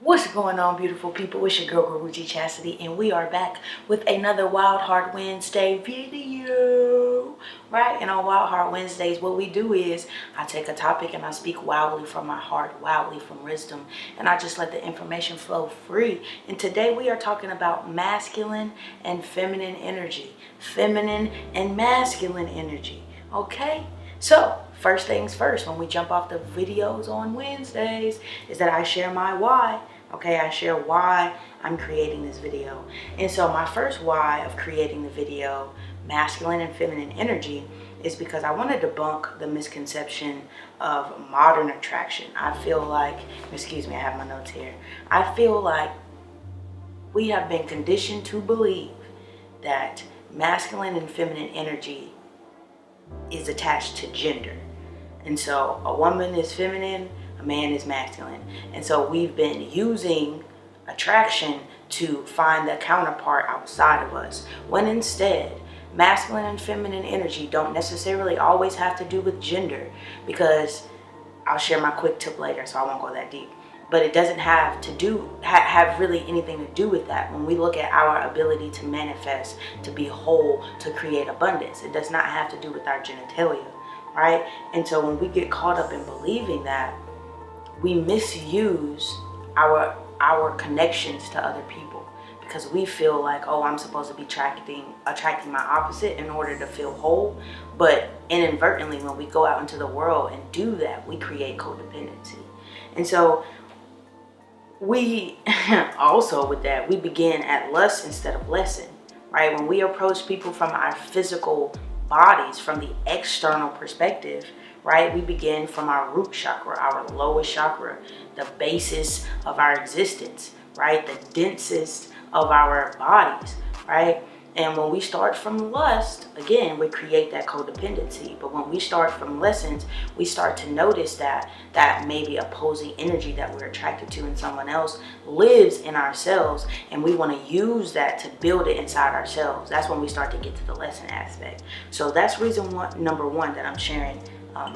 What's going on, beautiful people? It's your girl Guruji Chastity, and we are back with another Wild Heart Wednesday video, right? And on Wild Heart Wednesdays, what we do is I take a topic and I speak wildly from my heart, wildly from wisdom, and I just let the information flow free. And today we are talking about masculine and feminine energy, feminine and masculine energy, okay? So, first things first, when we jump off the videos on Wednesdays, is that I share my why. Okay, I share why I'm creating this video. And so my first why of creating the video, masculine and feminine energy, is because I want to debunk the misconception of modern attraction. I feel like, excuse me, I have my notes here. I feel like we have been conditioned to believe that masculine and feminine energy is attached to gender. And so a woman is feminine, a man is masculine. And so we've been using attraction to find the counterpart outside of us, when instead masculine and feminine energy don't necessarily always have to do with gender, because I'll share my quick tip later, so I won't go that deep. But it doesn't have to have really anything to do with that. When we look at our ability to manifest, to be whole, to create abundance, it does not have to do with our genitalia, right? And so when we get caught up in believing that, we misuse our connections to other people, because we feel like, oh, I'm supposed to be attracting my opposite in order to feel whole. But inadvertently, when we go out into the world and do that, we create codependency. And so we also, with that, we begin at lust instead of lesson, right? When we approach people from our physical bodies, from the external perspective, right, we begin from our root chakra, our lowest chakra, the basis of our existence, right, the densest of our bodies, right? And when we start from lust, again, we create that codependency. But when we start from lessons, we start to notice that maybe opposing energy that we're attracted to in someone else lives in ourselves, and we want to use that to build it inside ourselves. That's when we start to get to the lesson aspect. So that's reason number one that I'm sharing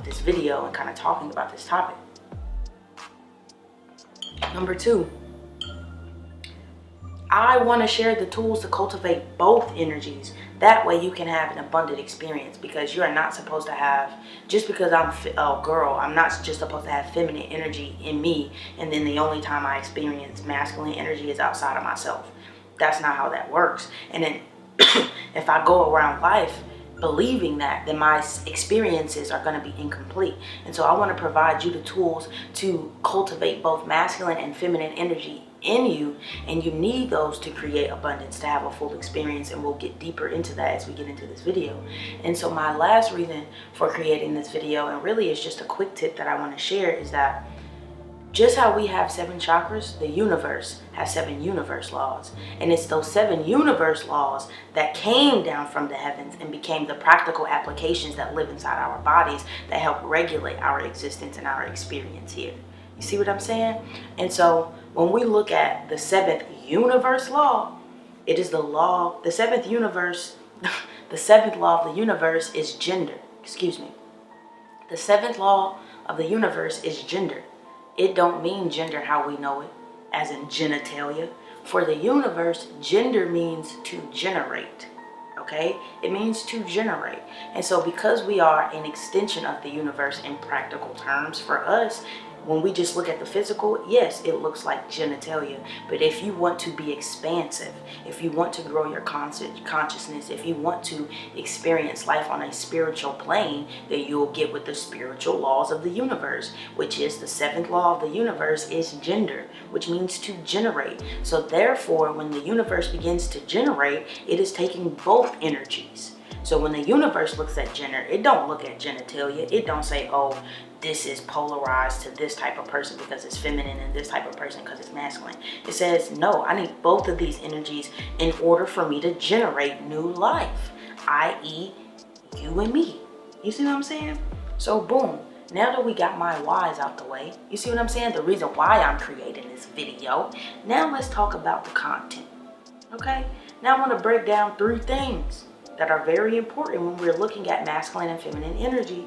this video and kind of talking about this topic. Number two, I want to share the tools to cultivate both energies. That way you can have an abundant experience, because you are not supposed to have, just because I'm a girl, I'm not just supposed to have feminine energy in me, and then the only time I experience masculine energy is outside of myself. That's not how that works. And then if I go around life believing that, then my experiences are going to be incomplete. And so I want to provide you the tools to cultivate both masculine and feminine energy in you, and you need those to create abundance, to have a full experience. And we'll get deeper into that as we get into this video. And so my last reason for creating this video, and really it's just a quick tip that I want to share, is that just how we have 7 chakras, the universe has 7 universe laws. And it's those 7 universe laws that came down from the heavens and became the practical applications that live inside our bodies, that help regulate our existence and our experience here. You see what I'm saying? And so when we look at the 7th universe law, it is the law, the 7th universe, the 7th law of the universe is gender. Excuse me. The 7th law of the universe is gender. It don't mean gender how we know it, as in genitalia. For the universe, gender means to generate, okay? It means to generate. And so because we are an extension of the universe in practical terms, for us, when we just look at the physical, yes, it looks like genitalia. But if you want to be expansive, if you want to grow your consciousness, if you want to experience life on a spiritual plane, then you'll get with the spiritual laws of the universe, which is the 7th law of the universe is gender, which means to generate. So therefore, when the universe begins to generate, it is taking both energies. So when the universe looks at gender, it don't look at genitalia. It don't say, oh, this is polarized to this type of person because it's feminine, and this type of person because it's masculine. It says, no, I need both of these energies in order for me to generate new life, i.e. you and me. You see what I'm saying? So boom, now that we got my whys out the way, you see what I'm saying? The reason why I'm creating this video. Now let's talk about the content, okay? Now I want to break down 3 things that are very important when we're looking at masculine and feminine energy.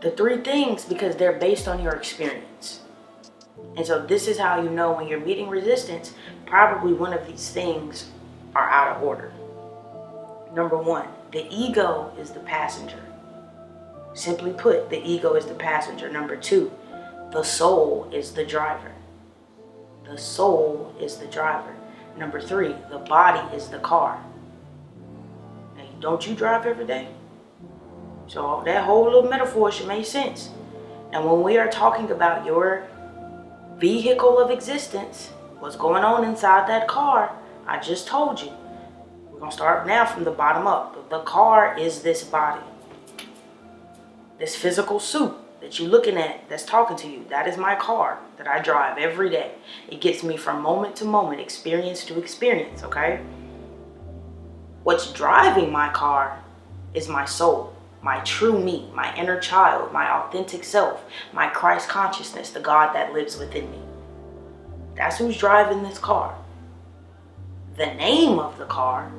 The 3 things, because they're based on your experience. And so this is how you know when you're meeting resistance, probably one of these things are out of order. Number one, the ego is the passenger. Simply put, the ego is the passenger. Number two, the soul is the driver. The soul is the driver. Number three, the body is the car. Now, don't you drive every day? So that whole little metaphor should make sense. And when we are talking about your vehicle of existence, what's going on inside that car, I just told you. We're going to start now from the bottom up. The car is this body. This physical suit that you're looking at that's talking to you. That is my car that I drive every day. It gets me from moment to moment, experience to experience, okay? What's driving my car is my soul, my true me, my inner child, my authentic self, my Christ consciousness, the God that lives within me. That's who's driving this car. The name of the car,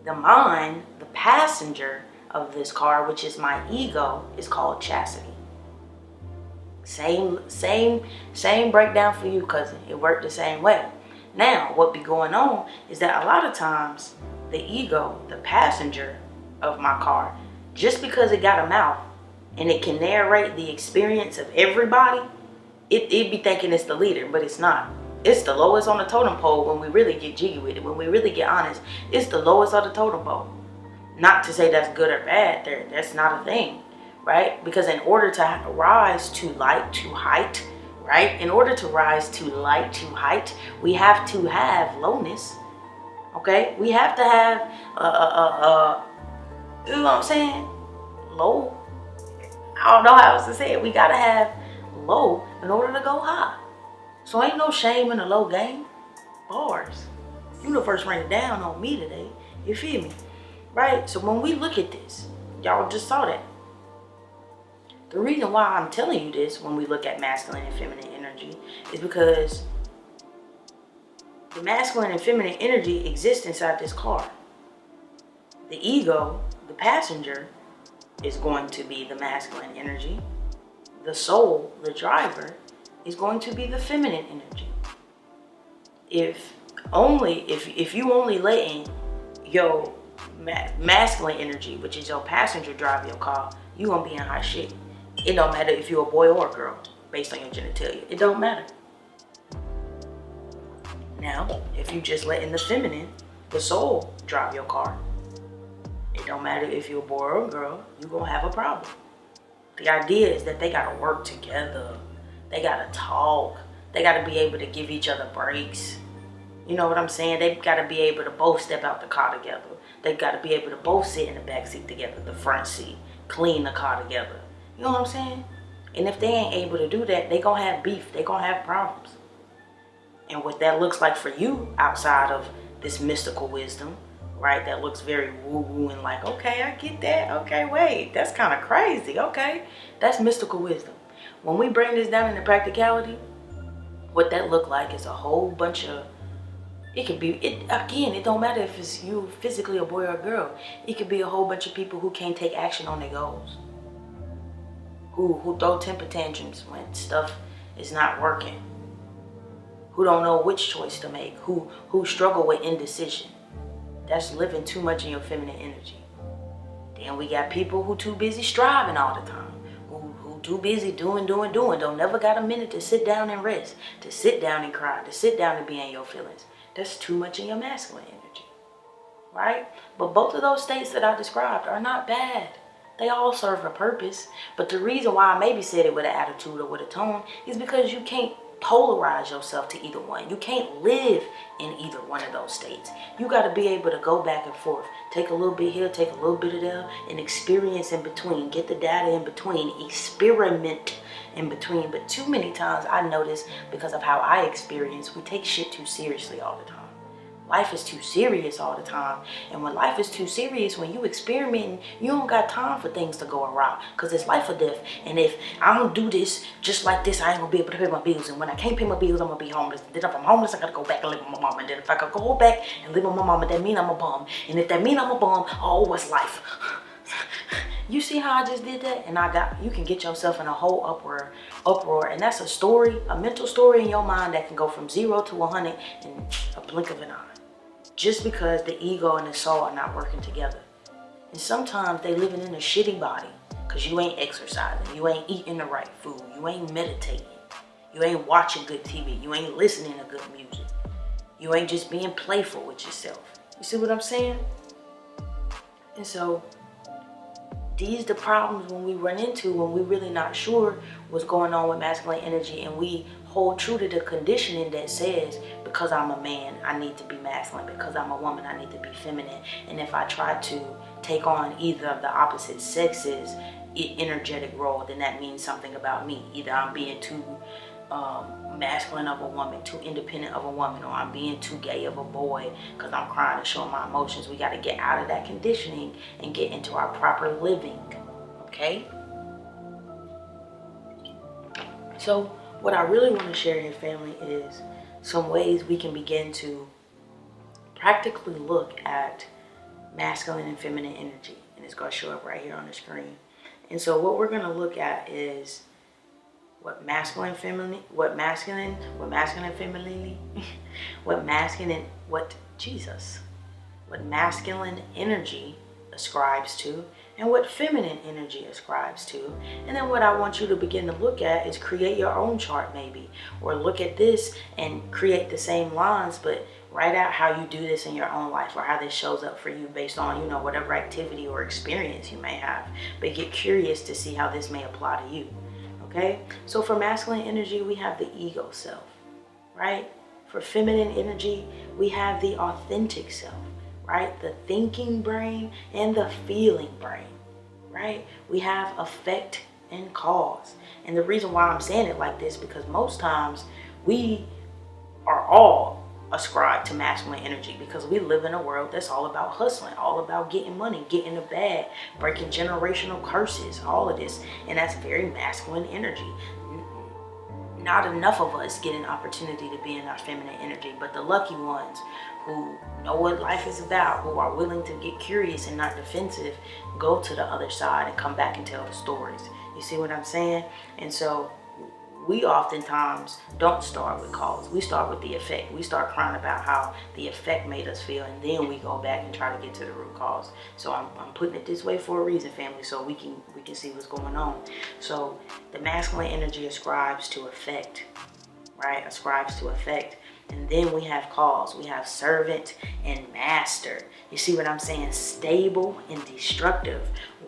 the mind, the passenger of this car, which is my ego, is called chastity. Same breakdown for you, cousin. It worked the same way. Now, what be going on is that a lot of times the ego, the passenger of my car, just because it got a mouth and it can narrate the experience of everybody, it be thinking it's the leader, but it's not. It's the lowest on the totem pole when we really get jiggy with it. When we really get honest, it's the lowest of the totem pole. Not to say that's good or bad. That's not a thing, right? Because in order to rise to light, to height, right? In order to rise to light, to height, we have to have lowness, okay? We have to have, you know what I'm saying? Low. I don't know how else to say it. We got to have low in order to go high. So ain't no shame in the low game. Bars. Universe rained down on me today. You feel me? Right? So when we look at this, y'all just saw that. The reason why I'm telling you this when we look at masculine and feminine energy is because the masculine and feminine energy exists inside this car. The ego, the passenger, is going to be the masculine energy. The soul, the driver, is going to be the feminine energy. If you only letting your masculine energy, which is your passenger, drive your car, you gonna be in hot shit. It don't matter if you're a boy or a girl based on your genitalia. It don't matter. Now, if you just letting the feminine, the soul, drive your car, it don't matter if you're a boy or a girl, you gonna have a problem. The idea is that they gotta work together. They gotta talk. They gotta be able to give each other breaks. You know what I'm saying? They gotta be able to both step out the car together. They gotta be able to both sit in the back seat together, the front seat, clean the car together. You know what I'm saying? And if they ain't able to do that, they gonna have beef. They gonna have problems. And what that looks like for you outside of this mystical wisdom, right? That looks very woo-woo and like, okay, I get that. Okay, wait, that's kind of crazy. Okay, that's mystical wisdom. When we bring this down into practicality, what that look like is a whole bunch of, it don't matter if it's you physically a boy or a girl. It could be a whole bunch of people who can't take action on their goals. Who throw temper tantrums when stuff is not working. Who don't know which choice to make. Who struggle with indecision. That's living too much in your feminine energy. Then we got people who too busy striving all the time. Who too busy doing. Don't never got a minute to sit down and rest. To sit down and cry. To sit down and be in your feelings. That's too much in your masculine energy. Right? But both of those states that I described are not bad. They all serve a purpose. But the reason why I maybe said it with an attitude or with a tone is because you can't polarize yourself to either one. You can't live in either one of those states. You got to be able to go back and forth. Take a little bit here, take a little bit of there, and experience in between. Get the data in between. Experiment in between. But too many times I notice, because of how I experience, we take shit too seriously all the time. Life is too serious all the time. And when life is too serious, when you experimenting, you don't got time for things to go awry. Because it's life or death. And if I don't do this just like this, I ain't going to be able to pay my bills. And when I can't pay my bills, I'm going to be homeless. And then if I'm homeless, I got to go back and live with my mom. And then if I could go back and live with my mama, that mean I'm a bum. And if that mean I'm a bum, oh, what's life? You see how I just did that? And you can get yourself in a whole uproar. And that's a story, a mental story in your mind that can go from 0 to 100 in a blink of an eye. Just because the ego and the soul are not working together. And sometimes they living in a shitty body because you ain't exercising, you ain't eating the right food, you ain't meditating, you ain't watching good TV, you ain't listening to good music, you ain't just being playful with yourself. You see what I'm saying? And so these the problems when we run into when we really not sure what's going on with masculine energy, and we hold true to the conditioning that says, because I'm a man, I need to be masculine. Because I'm a woman, I need to be feminine. And if I try to take on either of the opposite sex's energetic role, then that means something about me. Either I'm being too masculine of a woman, too independent of a woman, or I'm being too gay of a boy because I'm crying and showing my emotions. We got to get out of that conditioning and get into our proper living. Okay? So what I really want to share here, family, is some ways we can begin to practically look at masculine and feminine energy. And it's going to show up right here on the screen. And so what we're going to look at is what masculine energy ascribes to, and what feminine energy ascribes to. And then what I want you to begin to look at is create your own chart, maybe, or look at this and create the same lines, but write out how you do this in your own life, or how this shows up for you based on, you know, whatever activity or experience you may have. But get curious to see how this may apply to you. Okay? So for masculine energy, we have the ego self, right? For feminine energy, we have the authentic self, right? The thinking brain and the feeling brain, right? We have effect and cause. And the reason why I'm saying it like this, because most times we are all ascribed to masculine energy because we live in a world that's all about hustling, all about getting money, getting the bag, breaking generational curses, all of this. And that's very masculine energy. Not enough of us get an opportunity to be in our feminine energy, but the lucky ones who know what life is about, who are willing to get curious and not defensive, go to the other side and come back and tell the stories. You see what I'm saying? And so we oftentimes don't start with cause. We start with the effect. We start crying about how the effect made us feel, and then we go back and try to get to the root cause. So I'm putting it this way for a reason, family, so we can see what's going on. So the masculine energy ascribes to effect, right? Ascribes to effect. And then we have cause. We have servant and master. You see what I'm saying? Stable and destructive.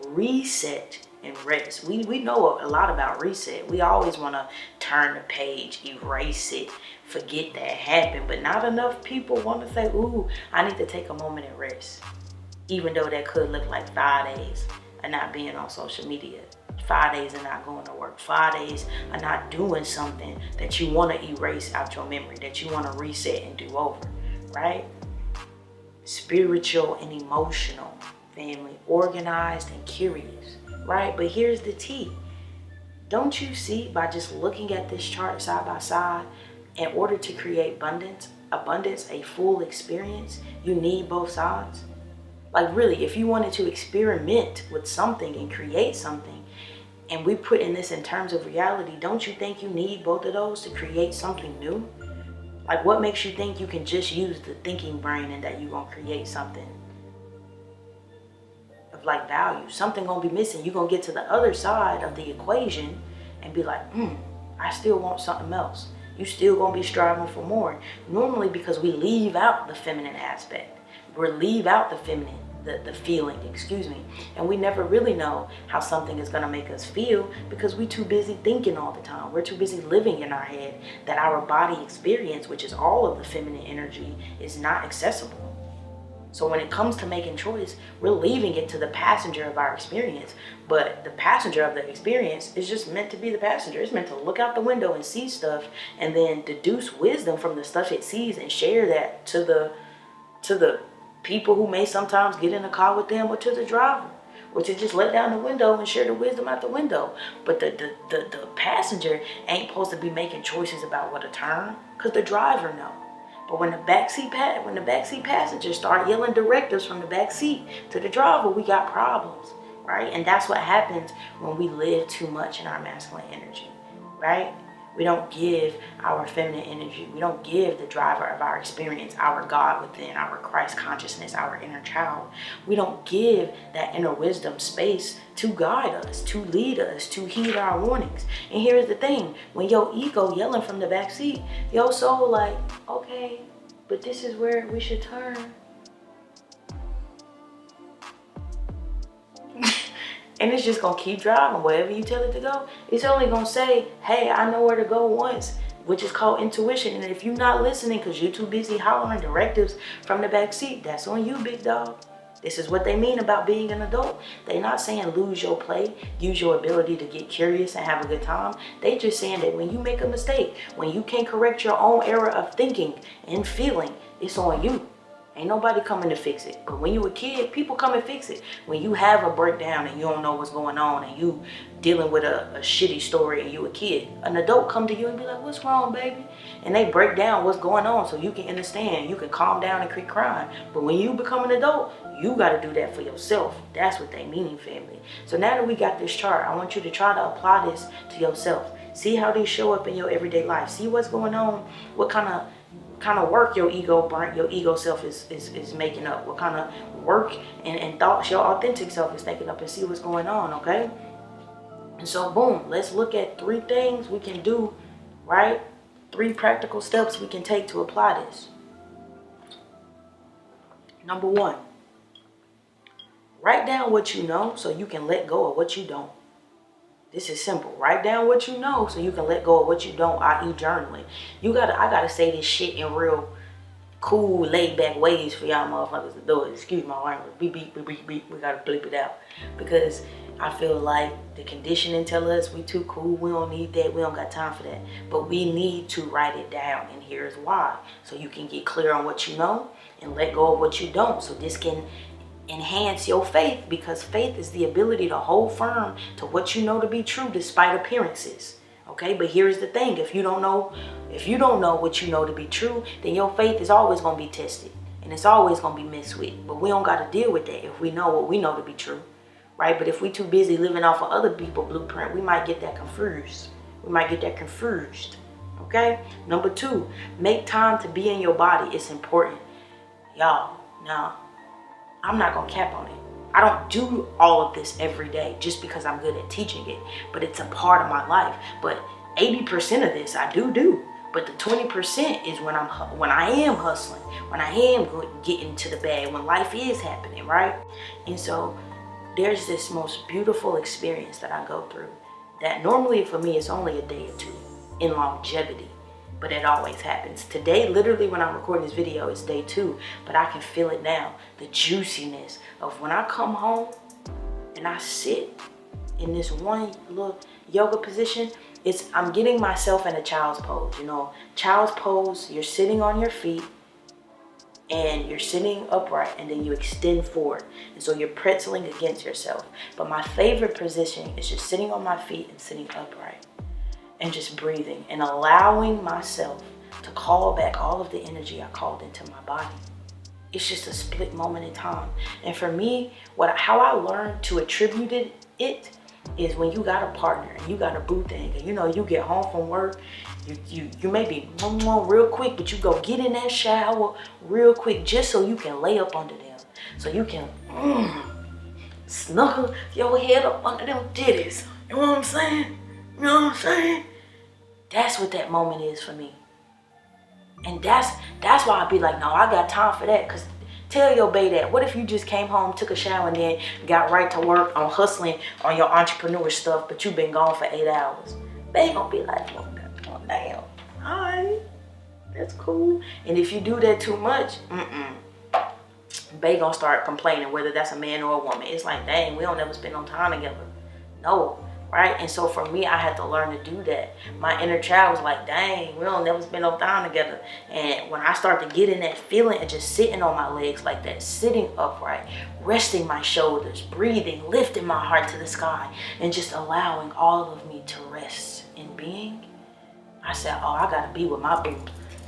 Reset and rest. We know a lot about reset. We always want to turn the page, erase it, forget that happened. But not enough people want to say, ooh, I need to take a moment and rest. Even though that could look like 5 days of not being on social media. 5 days of not going to work. 5 days of not doing something that you want to erase out your memory, that you want to reset and do over, right? Spiritual and emotional, family. Organized and curious, right? But here's the tea. Don't you see, by just looking at this chart side by side, in order to create abundance, a full experience, you need both sides? Like really, if you wanted to experiment with something and create something, and we put in this in terms of reality, don't you think you need both of those to create something new? Like what makes you think you can just use the thinking brain and that you're gonna create something of like value? Something gonna be missing. You're gonna get to the other side of the equation and be like, I still want something else. You still gonna be striving for more. Normally because we leave out the feminine aspect. We leave out the feminine, the feeling, and we never really know how something is going to make us feel because we're too busy thinking all the time. We're too busy living in our head that our body experience, which is all of the feminine energy, is not accessible. So when it comes to making choice, we're leaving it to the passenger of our experience, but the passenger of the experience is just meant to be the passenger. It's meant to look out the window and see stuff and then deduce wisdom from the stuff it sees and share that to the people who may sometimes get in a car with them, or to the driver, or to just let down the window and share the wisdom out the window. But the passenger ain't supposed to be making choices about what to turn, because the driver know. But when the backseat passengers start yelling directives from the backseat to the driver, we got problems, right? And that's what happens when we live too much in our masculine energy, right? We don't give our feminine energy. We don't give the driver of our experience, our God within, our Christ consciousness, our inner child. We don't give that inner wisdom space to guide us, to lead us, to heed our warnings. And here's the thing, when your ego yelling from the back seat, your soul like, okay, but this is where we should turn. And it's just gonna keep driving wherever you tell it to go. It's only gonna say, hey, I know where to go once, which is called intuition. And if you're not listening because you're too busy hollering directives from the back seat, that's on you, big dog. This is what they mean about being an adult. They're not saying lose your play, use your ability to get curious and have a good time. They just saying that when you make a mistake, when you can't correct your own error of thinking and feeling, it's on you. Ain't nobody coming to fix it. But when you a kid, people come and fix it. When you have a breakdown and you don't know what's going on and you dealing with a shitty story and you a kid, an adult come to you and be like, what's wrong, baby? And they break down what's going on so you can understand. You can calm down and quit crying. But when you become an adult, you got to do that for yourself. That's what they mean, family. So now that we got this chart, I want you to try to apply this to yourself. See how these show up in your everyday life. See what's going on. What kind of work your ego self is making up. What kind of work and thoughts your authentic self is taking up, and see what's going on, okay? And so boom, let's look at 3 things we can do, right? 3 practical steps we can take to apply this. Number 1, write down what you know so you can let go of what you don't. This is simple. Write down what you know so you can let go of what you don't, i.e. journaling. I gotta say this shit in real cool, laid back ways for y'all motherfuckers to do it. Excuse my language. Beep. We gotta bleep it out. Because I feel like the conditioning tell us we too cool, we don't need that, we don't got time for that. But we need to write it down, and here's why. So you can get clear on what you know and let go of what you don't. So this can enhance your faith, because faith is the ability to hold firm to what you know to be true despite appearances. Okay, but here's the thing, if you don't know what you know to be true, then your faith is always going to be tested and it's always going to be messed with. But we don't got to deal with that if we know what we know to be true, right? But if we too busy living off of other people's blueprint, we might get that confused. Okay, number 2, make time to be in your body. It's important, y'all. Now, I'm not gonna cap on it. I don't do all of this every day just because I'm good at teaching it, but it's a part of my life. But 80% of this I do. But the 20% is when I am hustling, when I am getting to the bag, when life is happening, right? And so there's this most beautiful experience that I go through that normally for me it's only a day or 2 in longevity. But it always happens. Today, literally when I'm recording this video, it's day 2, but I can feel it now. The juiciness of when I come home and I sit in this one little yoga position, I'm getting myself in a child's pose. You know, child's pose, you're sitting on your feet and you're sitting upright and then you extend forward. And so you're pretzeling against yourself. But my favorite position is just sitting on my feet and sitting upright. And just breathing and allowing myself to call back all of the energy I called into my body. It's just a split moment in time. And for me, how I learned to attribute it is when you got a partner and you got a boo thing, and you know you get home from work, you may be real quick, but you go get in that shower real quick just so you can lay up under them, so you can snuggle your head up under them titties. You know what I'm saying? You know what I'm saying? That's what that moment is for me. And that's why I be like, no, I got time for that. Because tell your bae that. What if you just came home, took a shower, and then got right to work on hustling on your entrepreneur stuff, but you've been gone for 8 hours? Bae gonna be like, oh, damn. All right, that's cool. And if you do that too much, bae gonna start complaining, whether that's a man or a woman. It's like, dang, we don't ever spend no time together. No. Right? And so for me, I had to learn to do that. My inner child was like, dang, we don't never spend no time together. And when I started getting that feeling and just sitting on my legs like that, sitting upright, resting my shoulders, breathing, lifting my heart to the sky, and just allowing all of me to rest in being, I said, oh, I gotta be with my boo.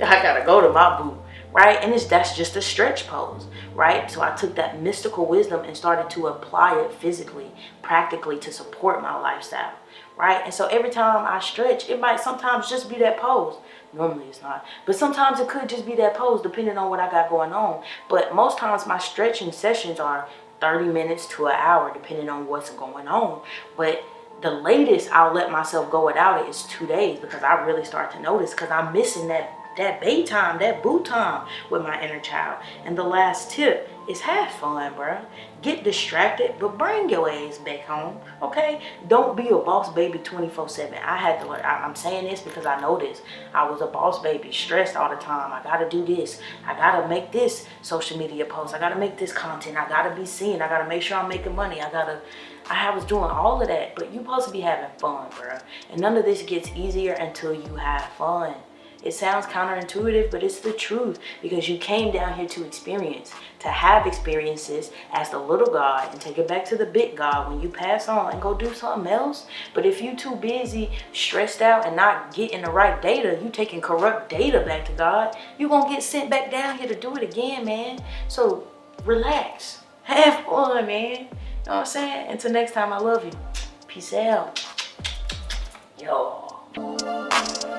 I gotta go to my boo, right? And that's just a stretch pose, right? So I took that mystical wisdom and started to apply it physically, practically, to support my lifestyle, right? And so every time I stretch, it might sometimes just be that pose. Normally it's not, but sometimes it could just be that pose depending on what I got going on. But most times my stretching sessions are 30 minutes to an hour depending on what's going on. But the latest I'll let myself go without it is 2 days, because I really start to notice, because I'm missing that bay time, that boo time with my inner child. And the last tip is have fun, bro. Get distracted, but bring your ass back home, okay? Don't be a boss baby 24/7. I had to learn. I'm saying this because I know this. I was a boss baby, stressed all the time. I gotta do this. I gotta make this social media post. I gotta make this content. I gotta be seen. I gotta make sure I'm making money. I was doing all of that, but you're supposed to be having fun, bro. And none of this gets easier until you have fun. It sounds counterintuitive, but it's the truth, because you came down here to experience, to have experiences as the little God and take it back to the big God when you pass on and go do something else. But if you too busy, stressed out, and not getting the right data, you taking corrupt data back to God, you're going to get sent back down here to do it again, man. So relax. Have fun, man. You know what I'm saying? Until next time, I love you. Peace out. Yo.